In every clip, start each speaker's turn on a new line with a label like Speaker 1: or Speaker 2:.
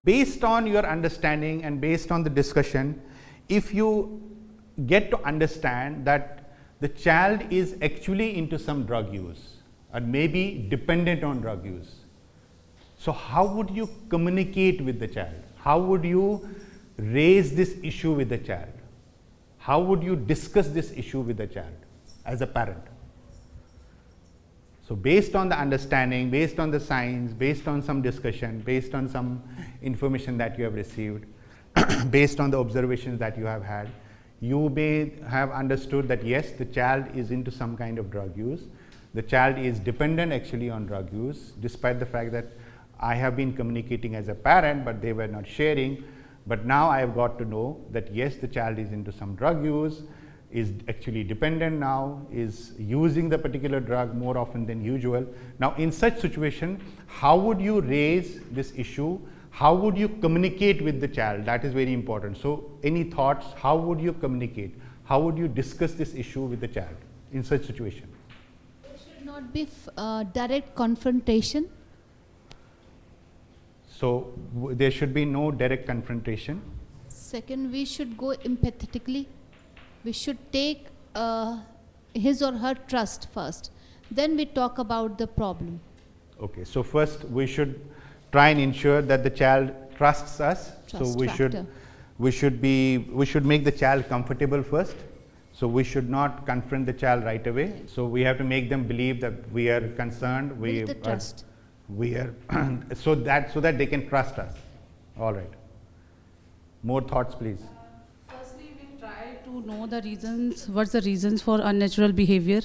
Speaker 1: Based on your understanding and based on the discussion, if you get to understand that the child is actually into some drug use or maybe dependent on drug use, so how would you communicate with the child? How would you raise this issue with the child? How would you discuss this issue with the child as a parent? So based on the understanding, based on the science, based on some discussion, based on some information that you have received, based on the observations that you have had, you may have understood that yes, the child is into some kind of drug use. The child is dependent actually on drug use, despite the fact that I have been communicating as a parent, but they were not sharing. But now I have got to know that yes, the child is into some drug use, is actually dependent now, is using the particular drug more often than usual. Now in such situation, how would you raise this issue? How would you communicate with the child? That is very important. So any thoughts, how would you communicate? How would you discuss this issue with the child in such situation?
Speaker 2: There should not be direct confrontation.
Speaker 1: So there should be no direct confrontation.
Speaker 2: Second, we should go empathetically. We should take his or her trust first. Then we talk about the problem.
Speaker 1: Okay, so first we should try and ensure that the child trusts us.
Speaker 2: Trust
Speaker 1: so we
Speaker 2: factor.
Speaker 1: should make the child comfortable first. So we should not confront the child right away.
Speaker 2: Right.
Speaker 1: So we have to make them believe that we are concerned.
Speaker 2: Build the trust.
Speaker 1: We are so that they can trust us. All right. More thoughts, please.
Speaker 3: Firstly, we try to know the reasons. What's the reasons for unnatural behavior?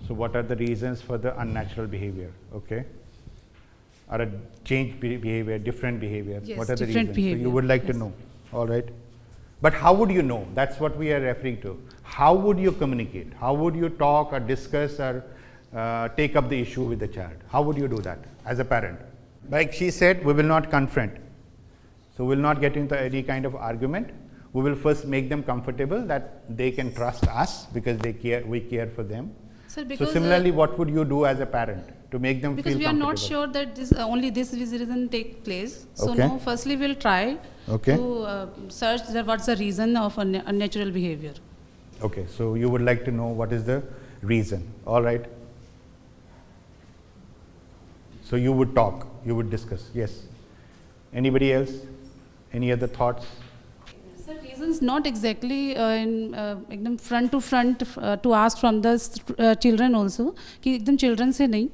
Speaker 1: So what are the reasons for the unnatural behavior? Okay. Or a changed behavior, different behavior.
Speaker 3: Yes,
Speaker 1: what are the
Speaker 3: different
Speaker 1: reasons?
Speaker 3: behavior.
Speaker 1: So you would like to
Speaker 3: Yes.
Speaker 1: know. All right. But how would you know? That's what we are referring to. How would you communicate? How would you talk or discuss or take up the issue with the child? How would you do that as a parent? Like she said, we will not confront. So we will not get into any kind of argument. We will first make them comfortable that they can trust us because we care for them.
Speaker 3: Sir,
Speaker 1: So
Speaker 3: because
Speaker 1: similarly, what would you do as a parent to make them
Speaker 3: because
Speaker 1: feel
Speaker 3: we are
Speaker 1: comfortable?
Speaker 3: not sure that this only this reason take place. So
Speaker 1: Okay.
Speaker 3: no, firstly we'll try
Speaker 1: Okay.
Speaker 3: to search what's the reason of unnatural behavior.
Speaker 1: Okay, so you would like to know what is the reason. All right. So you would talk, you would discuss. Yes. Anybody else? Any other thoughts?
Speaker 3: Sir, reasons not exactly in एकदम front to front to ask from the children also कि एकदम children से नहीं.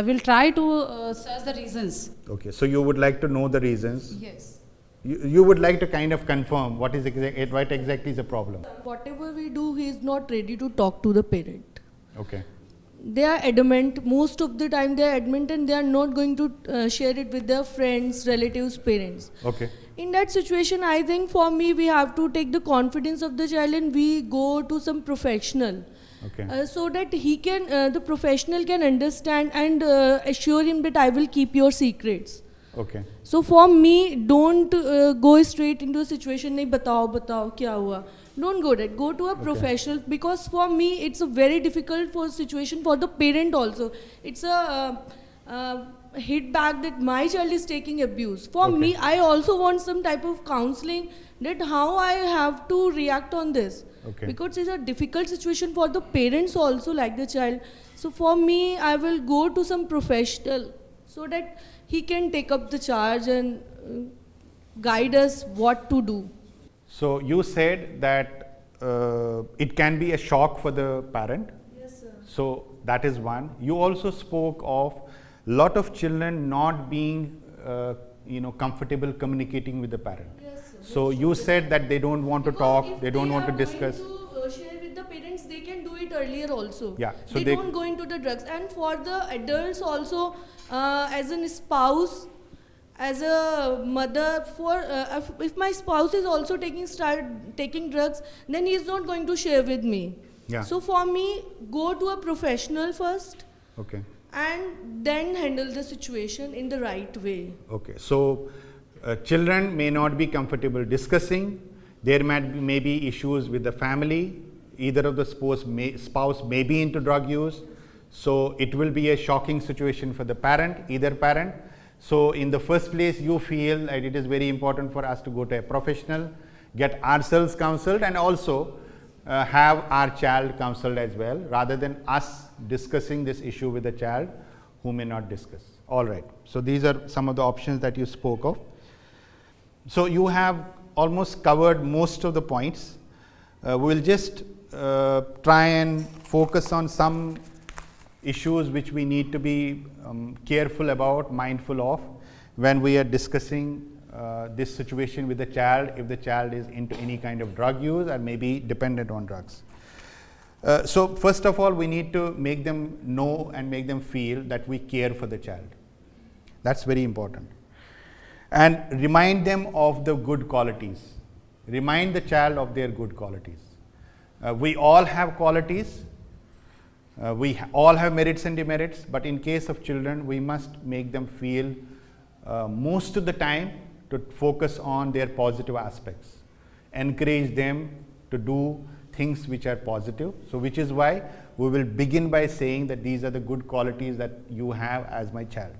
Speaker 3: We'll try to search the reasons.
Speaker 1: Okay, so you would like to know the reasons.
Speaker 3: Yes.
Speaker 1: You would like to kind of confirm what exactly is the problem.
Speaker 4: Whatever we do, he is not ready to talk to the parent.
Speaker 1: Okay.
Speaker 4: They are adamant, most of the time they are adamant and they are not going to share it with their friends, relatives, parents.
Speaker 1: Okay.
Speaker 4: In that situation, I think for me, we have to take the confidence of the child and we go to some professional.
Speaker 1: Okay.
Speaker 4: So that he can, the professional can understand and assure him that I will keep your secrets.
Speaker 1: Okay.
Speaker 4: So for me, don't go straight into a situation, nahi batao kya hua. Don't go that. Go to a professional because for me, it's a very difficult situation for the parent also. It's a hit back that my child is taking abuse. For me, I also want some type of counseling that how I have to react on this.
Speaker 1: Okay.
Speaker 4: Because it's a difficult situation for the parents also like the child. So for me, I will go to some professional so that he can take up the charge and guide us what to do.
Speaker 1: So you said that it can be a shock for the parent.
Speaker 4: Yes, sir.
Speaker 1: So that is one. You also spoke of lot of children not being comfortable communicating with the parent.
Speaker 4: Yes, sir.
Speaker 1: So you said that they don't want to talk,
Speaker 4: If
Speaker 1: they don't want to discuss.
Speaker 4: If they are going to share with the parents, they can do it earlier also.
Speaker 1: Yeah, so
Speaker 4: they
Speaker 1: they-
Speaker 4: don't go into the drugs. And for the adults also, as a spouse, as a mother, if my spouse is also taking drugs, then he is not going to share with me.
Speaker 1: Yeah.
Speaker 4: So for me, go to a professional first
Speaker 1: Okay.
Speaker 4: and then handle the situation in the right way.
Speaker 1: Okay. So children may not be comfortable discussing. There may be issues with the family. Either of the spouse may be into drug use. So it will be a shocking situation for the parent, either parent. So in the first place, you feel that it is very important for us to go to a professional, get ourselves counseled, and also have our child counseled as well, rather than us discussing this issue with the child who may not discuss. All right. So these are some of the options that you spoke of. So you have almost covered most of the points. We will just try and focus on some issues which we need to be careful about, mindful of, when we are discussing this situation with the child, if the child is into any kind of drug use or maybe dependent on drugs. So first of all, we need to make them know and make them feel that we care for the child. That's very important. And remind them of the good qualities. Remind the child of their good qualities. We all have qualities. All have merits and demerits, but in case of children, we must make them feel most of the time to focus on their positive aspects. Encourage them to do things which are positive. So which is why we will begin by saying that these are the good qualities that you have as my child.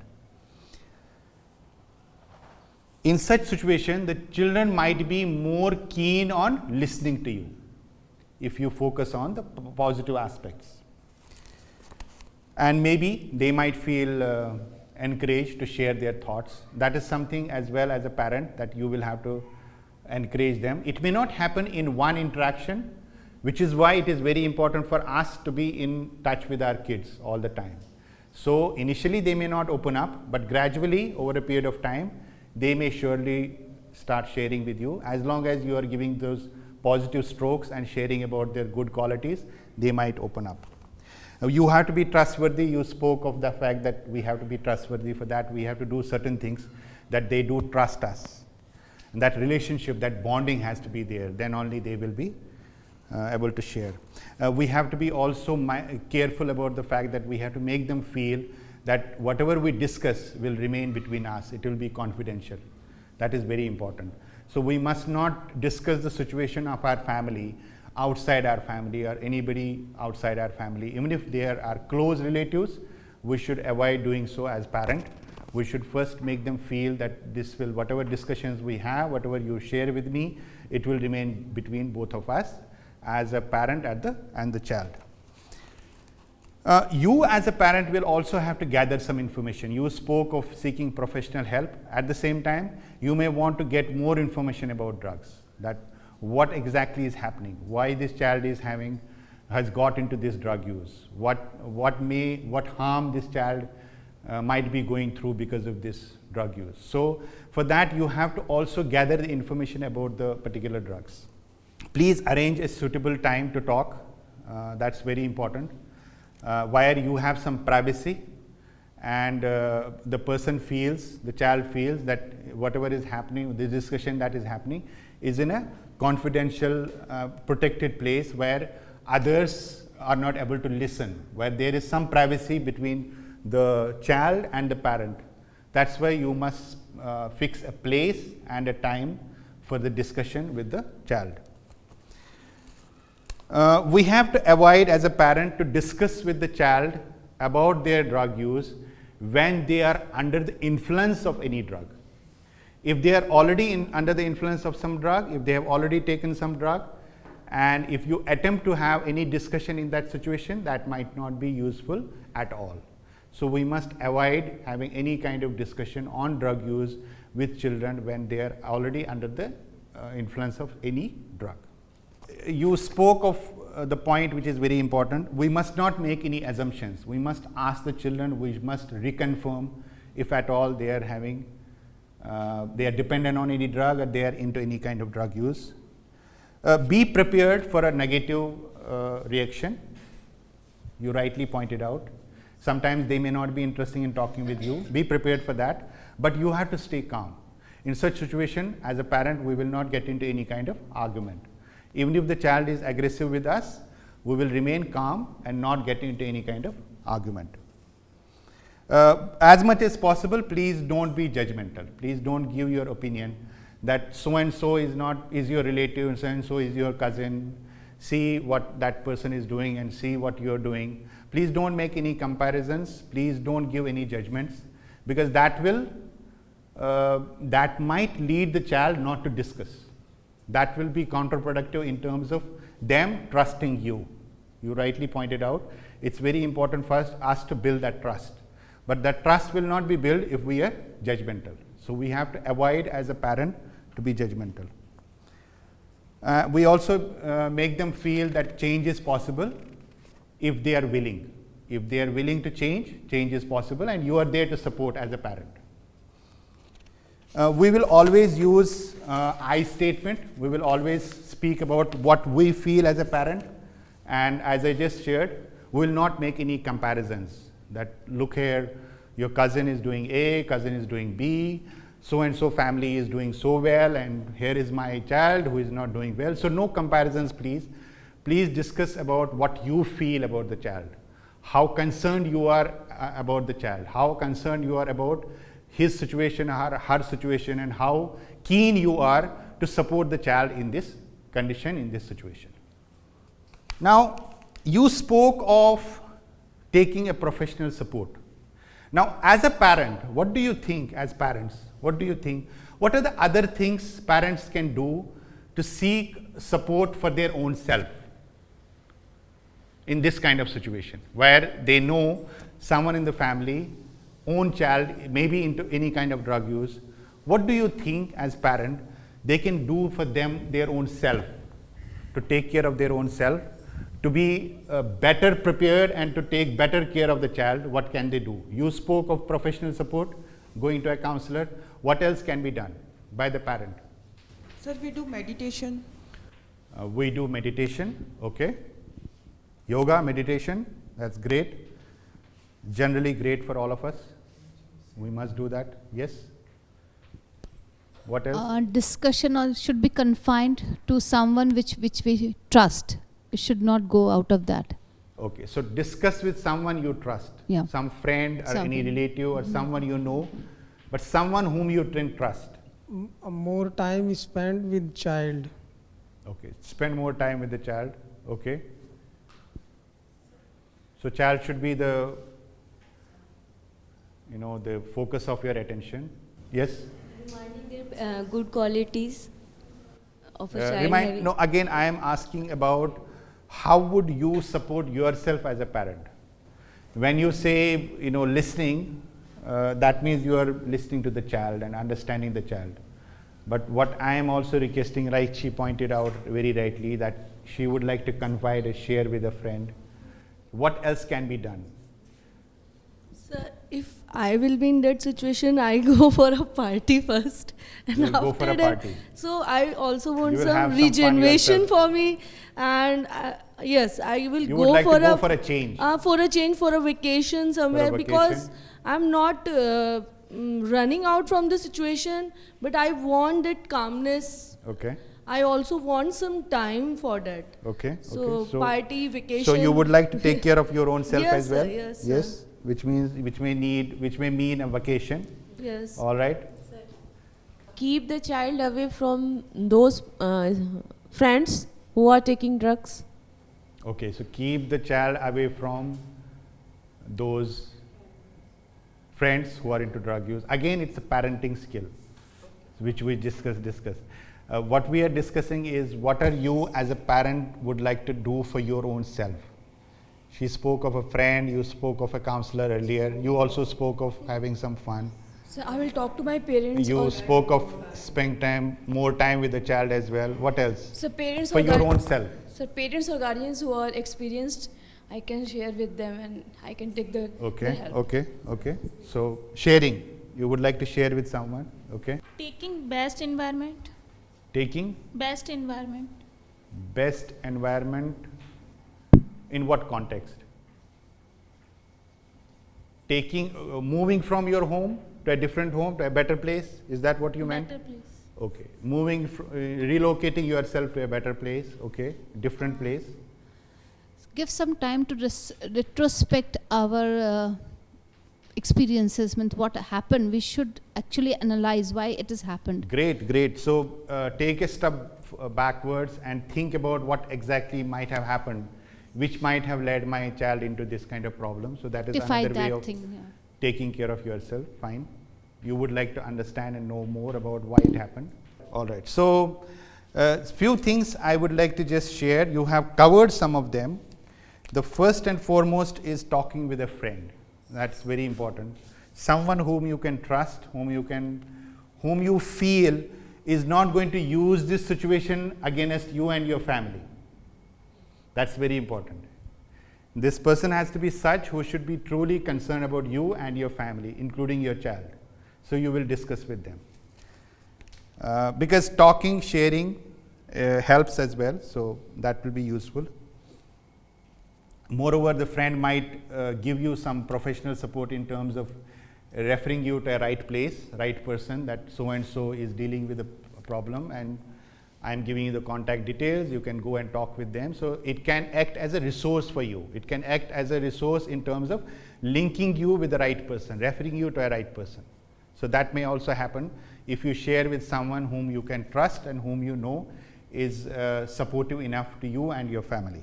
Speaker 1: In such situation, the children might be more keen on listening to you if you focus on the positive aspects. And maybe they might feel encouraged to share their thoughts. That is something as well as a parent that you will have to encourage them. It may not happen in one interaction, which is why it is very important for us to be in touch with our kids all the time. So initially they may not open up, but gradually over a period of time, they may surely start sharing with you. As long as you are giving those positive strokes and sharing about their good qualities, they might open up. You have to be trustworthy. You spoke of the fact that we have to be trustworthy. For that, we have to do certain things that they do trust us. And that relationship, that bonding has to be there. Then only they will be able to share. We have to be also careful about the fact that we have to make them feel that whatever we discuss will remain between us. It will be confidential. That is very important. So we must not discuss the situation of our family outside our family or anybody outside our family. Even if they are our close relatives, we should avoid doing so as parent. We should first make them feel that this will, whatever discussions we have, whatever you share with me, it will remain between both of us as a parent and the child. You as a parent will also have to gather some information. You spoke of seeking professional help. At the same time, you may want to get more information about drugs. That what exactly is happening, why this child has got into this drug use, what harm this child might be going through because of this drug use. So for that, you have to also gather the information about the particular drugs. Please arrange a suitable time to talk. That's very important. Where you have some privacy and the child feels that whatever is happening, the discussion that is happening is in a confidential, protected place where others are not able to listen, where there is some privacy between the child and the parent. That's why you must fix a place and a time for the discussion with the child. We have to avoid as a parent to discuss with the child about their drug use when they are under the influence of any drug. If they are already under the influence of some drug, if they have already taken some drug, and if you attempt to have any discussion in that situation, that might not be useful at all. So we must avoid having any kind of discussion on drug use with children when they are already under the influence of any drug. You spoke of the point which is very important. We must not make any assumptions. We must ask the children, we must reconfirm if at all they are having they are dependent on any drug or they are into any kind of drug use. Be prepared for a negative reaction. You rightly pointed out. Sometimes they may not be interested in talking with you. Be prepared for that, but you have to stay calm. In such situation, as a parent, we will not get into any kind of argument. Even if the child is aggressive with us, we will remain calm and not get into any kind of argument. As much as possible, please don't be judgmental. Please don't give your opinion that so and so is your relative and so and so is your cousin. See what that person is doing and see what you are doing. Please don't make any comparisons. Please don't give any judgments, because that will that might lead the child not to discuss. That will be counterproductive in terms of them trusting you. You rightly pointed out, it's very important for us to build that trust. But that trust will not be built if we are judgmental. So we have to avoid as a parent to be judgmental. We also make them feel that change is possible if they are willing. If they are willing to change, change is possible, and you are there to support as a parent. We will always use I statement. We will always speak about what we feel as a parent, and as I just shared, we will not make any comparisons that look here, your cousin is doing A, cousin is doing B, so and so family is doing so well, and here is my child who is not doing well. So no comparisons, please. Please discuss about what you feel about the child, how concerned you are about the child, how concerned you are about his situation or her situation, and how keen you are to support the child in this condition, in this situation. Now, you spoke of taking a professional support. Now, as a parent, what do you think as parents? What do you think? What are the other things parents can do to seek support for their own self in this kind of situation, where they know someone in the family, own child, maybe into any kind of drug use? What do you think as parent they can do for them, their own self, to take care of their own self, to be better prepared and to take better care of the child? What can they do? You spoke of professional support, going to a counselor. What else can be done by the parent?
Speaker 5: Sir, we do meditation.
Speaker 1: We do meditation, okay. Yoga, meditation, that's great. Generally great for all of us. We must do that, yes. What else?
Speaker 2: Discussion should be confined to someone which we trust. We should not go out of that.
Speaker 1: Okay, so discuss with someone you trust.
Speaker 2: Yeah.
Speaker 1: Some friend or any
Speaker 2: Someone.
Speaker 1: relative or someone you know, but someone whom you can trust.
Speaker 6: More time spent with child.
Speaker 1: Okay, spend more time with the child, okay. So child should be the, the focus of your attention. Yes?
Speaker 7: Reminding their good qualities of a child.
Speaker 1: No, again, I am asking about how would you support yourself as a parent? When you say, listening, that means you are listening to the child and understanding the child. But what I am also requesting, like she pointed out very rightly, that she would like to confide or share with a friend. What else can be done?
Speaker 4: Sir, if I will be in that situation, I go for a party first. And
Speaker 1: You will go for a
Speaker 4: that,
Speaker 1: party.
Speaker 4: so I also want
Speaker 1: You will have
Speaker 4: some
Speaker 1: some fun
Speaker 4: regeneration
Speaker 1: yourself.
Speaker 4: for me. And yes, I will
Speaker 1: You
Speaker 4: go
Speaker 1: would like
Speaker 4: for
Speaker 1: to go for a change.
Speaker 4: for a change, for a vacation somewhere, because
Speaker 1: vacation.
Speaker 4: I'm not running out from the situation, but I want that calmness.
Speaker 1: Okay,
Speaker 4: I also want some time for that.
Speaker 1: okay.
Speaker 4: So,
Speaker 1: okay.
Speaker 4: party, vacation.
Speaker 1: So you would like to take care of your own self
Speaker 4: Yes,
Speaker 1: as well?
Speaker 4: sir, yes, sir.
Speaker 1: Yes, which may mean a vacation.
Speaker 4: Yes.
Speaker 1: All right.
Speaker 7: Keep the child away from those friends who are taking drugs.
Speaker 1: Okay, so keep the child away from those friends who are into drug use. Again, it's a parenting skill, which we discussed. What we are discussing is what are you as a parent would like to do for your own self. She spoke of a friend, you spoke of a counselor earlier, you also spoke of having some fun.
Speaker 4: So I will talk to my parents.
Speaker 1: You spoke of spending more time with the child as well. What else?
Speaker 8: So parents
Speaker 1: For
Speaker 8: or
Speaker 1: your own self.
Speaker 8: So parents or guardians who are experienced, I can share with them and I can take the help.
Speaker 1: Okay. So sharing, you would like to share with someone, okay?
Speaker 9: Taking best environment.
Speaker 1: Taking
Speaker 9: Best environment.
Speaker 1: best environment in what context? Taking, moving from your home to a different home, to a better place, is that what you meant?
Speaker 9: Better place.
Speaker 1: Okay, relocating yourself to a better place, okay, different place.
Speaker 2: Give some time to retrospect our experiences, means what happened. We should actually analyze why it has happened.
Speaker 1: Great. So take a step backwards and think about what exactly might have happened, which might have led my child into this kind of problem. So that is
Speaker 2: Rectify
Speaker 1: another way
Speaker 2: that
Speaker 1: of
Speaker 2: thing. Yeah.
Speaker 1: taking care of yourself. Fine. you would like to understand and know more about why it happened. All right, so few things I would like to just share. You have covered some of them. The first and foremost is talking with a friend. That's very important. Someone whom you can trust, whom you feel is not going to use this situation against you and your family. That's very important. This person has to be such who should be truly concerned about you and your family, including your child. So you will discuss with them. Because talking, sharing helps as well, so that will be useful. Moreover, the friend might give you some professional support in terms of referring you to a right place, right person, that so and so is dealing with a problem and I'm giving you the contact details, you can go and talk with them. So it can act as a resource for you. It can act as a resource in terms of linking you with the right person, referring you to a right person. So that may also happen if you share with someone whom you can trust and whom you know is supportive enough to you and your family.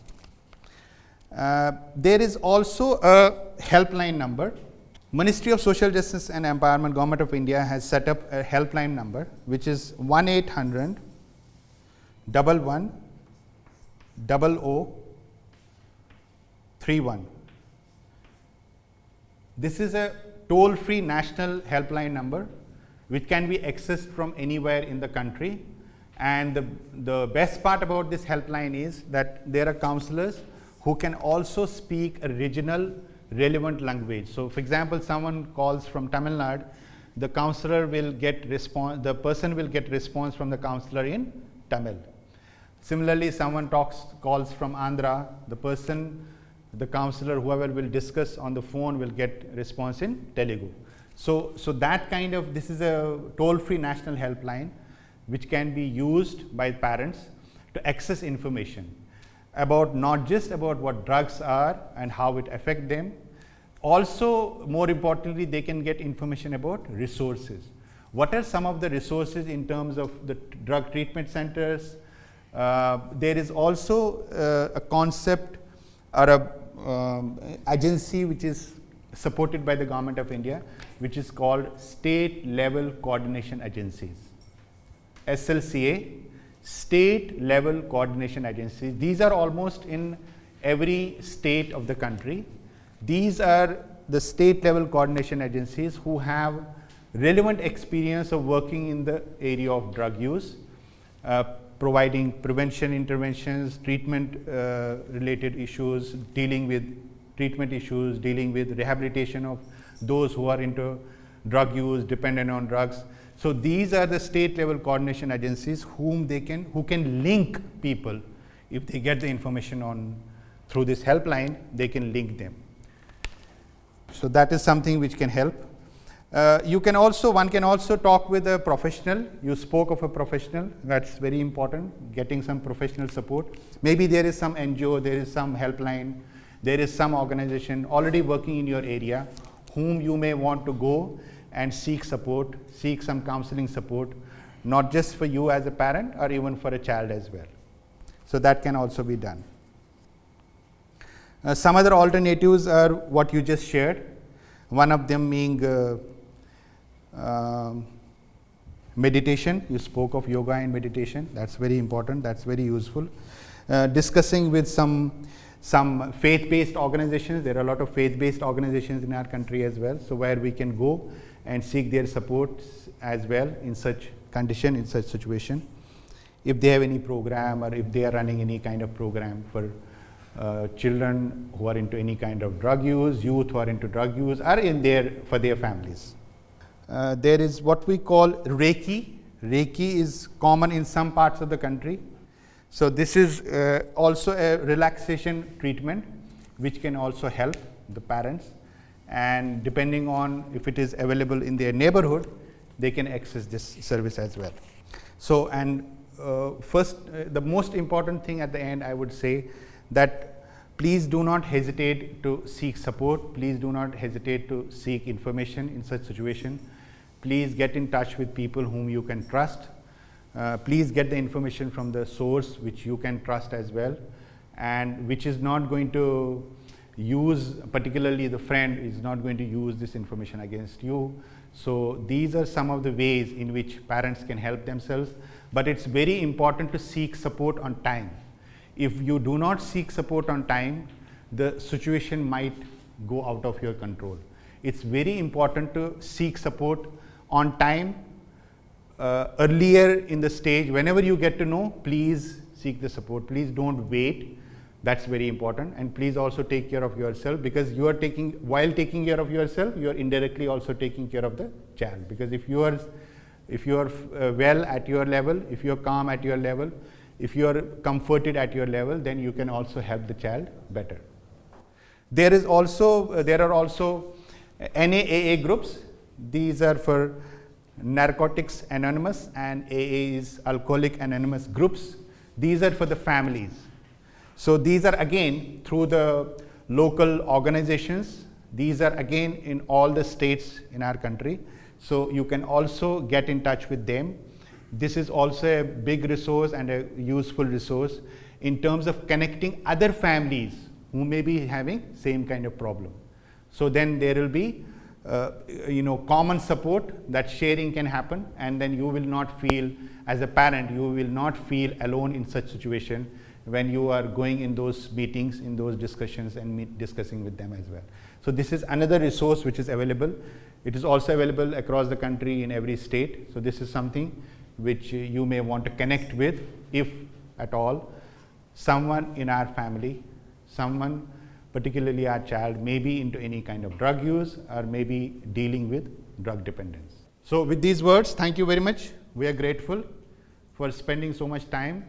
Speaker 1: There is also a helpline number. Ministry of Social Justice and Empowerment, Government of India has set up a helpline number which is 1-800 11 0031. This is a toll-free national helpline number which can be accessed from anywhere in the country, and the best part about this helpline is that there are counselors who can also speak a regional relevant language. So for example, someone calls from Tamil Nadu, the counselor will get response, the person will get response from the counselor in Tamil. Similarly, someone calls from Andhra, the counselor, whoever will discuss on the phone will get response in Telugu. So that kind of, this is a toll-free national helpline which can be used by parents to access information about not just about what drugs are and how it affects them. Also, more importantly, they can get information about resources. What are some of the resources in terms of the drug treatment centers? There is also a concept or a agency which is supported by the Government of India, which is called State Level Coordination Agencies, SLCA. State level coordination agencies. These are almost in every state of the country. These are the state level coordination agencies who have relevant experience of working in the area of drug use, providing prevention interventions, treatment related issues, dealing with treatment issues, dealing with rehabilitation of those who are into drug use, dependent on drugs. So these are the state level coordination agencies who can link people. If they get the information through this helpline, they can link them. So that is something which can help. One can also talk with a professional. You spoke of a professional, that's very important, getting some professional support. Maybe there is some NGO, there is some helpline, there is some organization already working in your area whom you may want to go and seek support, seek some counseling support, not just for you as a parent or even for a child as well. So that can also be done. Some other alternatives are what you just shared, one of them being meditation. You spoke of yoga and meditation, that's very important, that's very useful. Discussing with some faith-based organizations. There are a lot of faith-based organizations in our country as well, so where we can go and seek their support as well in such condition, in such situation. If they have any program or if they are running any kind of program for children who are into any kind of drug use, youth who are into drug use, are in there for their families. There is what we call Reiki. Reiki is common in some parts of the country. So this is also a relaxation treatment which can also help the parents, and depending on if it is available in their neighborhood, they can access this service as well. So, and first, the most important thing at the end, I would say that please do not hesitate to seek support. Please do not hesitate to seek information in such situation. Please get in touch with people whom you can trust. Please get the information from the source which you can trust as well, and which is not going to particularly the friend is not going to use this information against you. So these are some of the ways in which parents can help themselves, but it's very important to seek support on time. If you do not seek support on time, the situation might go out of your control. It's very important to seek support on time, earlier in the stage. Whenever you get to know, please seek the support. Please don't wait. That's very important. And please also take care of yourself, because while taking care of yourself, you are indirectly also taking care of the child. Because if you are well at your level, if you are calm at your level, if you are comforted at your level, then you can also help the child better. There are also NAAA groups. These are for Narcotics Anonymous, and AA is Alcoholic Anonymous groups. These are for the families. So these are again through the local organizations. These are again in all the states in our country. So you can also get in touch with them. This is also a big resource and a useful resource in terms of connecting other families who may be having same kind of problem. So then there will be common support, that sharing can happen, and then you will not feel, as a parent, you will not feel alone in such situation when you are going in those meetings, in those discussions, and discussing with them as well. So this is another resource which is available. It is also available across the country in every state. So this is something which you may want to connect with, if at all someone in our family, someone, particularly our child, may be into any kind of drug use or maybe dealing with drug dependence. So with these words, thank you very much. We are grateful for spending so much time